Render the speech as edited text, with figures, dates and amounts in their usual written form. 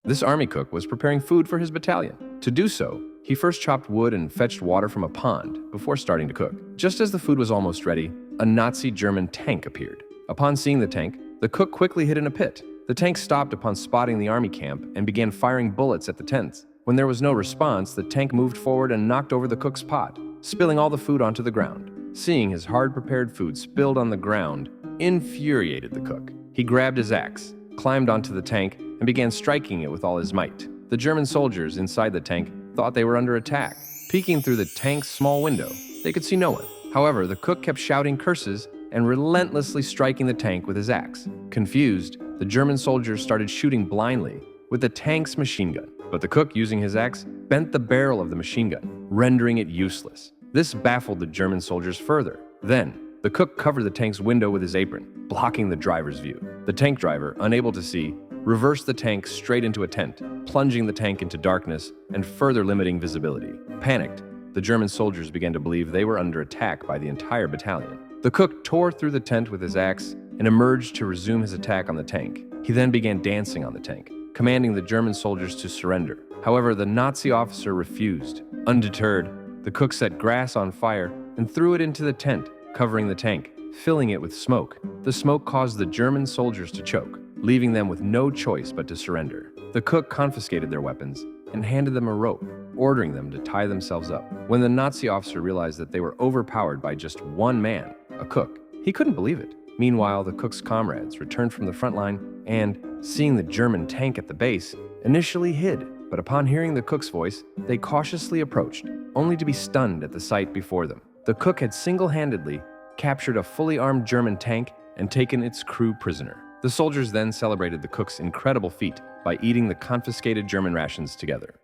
This army cook was preparing food for his battalion. To do so, he first chopped wood and fetched water from a pond before starting to cook. Just as the food was almost ready, a Nazi German tank appeared. Upon seeing the tank, the cook quickly hid in a pit. The tank stopped upon spotting the army camp and began firing bullets at the tents. When there was no response, the tank moved forward and knocked over the cook's pot, spilling all the food onto the ground. Seeing his hard-prepared food spilled on the ground infuriated the cook. He grabbed his axe, climbed onto the tank, and began striking it with all his might. The German soldiers inside the tank thought they were under attack. Peeking through the tank's small window, they could see no one. However, the cook kept shouting curses and relentlessly striking the tank with his axe. Confused, the German soldiers started shooting blindly with the tank's machine gun. But the cook, using his axe, bent the barrel of the machine gun, rendering it useless. This baffled the German soldiers further. Then, the cook covered the tank's window with his apron, blocking the driver's view. The tank driver, unable to see, reversed the tank straight into a tent, plunging the tank into darkness and further limiting visibility. Panicked, the German soldiers began to believe they were under attack by the entire battalion. The cook tore through the tent with his axe and emerged to resume his attack on the tank. He then began dancing on the tank, commanding the German soldiers to surrender. However, the Nazi officer refused. Undeterred, the cook set grass on fire and threw it into the tent, covering the tank, filling it with smoke. The smoke caused the German soldiers to choke, leaving them with no choice but to surrender. The cook confiscated their weapons and handed them a rope, ordering them to tie themselves up. When the Nazi officer realized that they were overpowered by just one man, a cook, he couldn't believe it. Meanwhile, the cook's comrades returned from the front line and, seeing the German tank at the base, initially hid. But upon hearing the cook's voice, they cautiously approached, only to be stunned at the sight before them. The cook had single-handedly captured a fully armed German tank and taken its crew prisoner. The soldiers then celebrated the cook's incredible feat by eating the confiscated German rations together.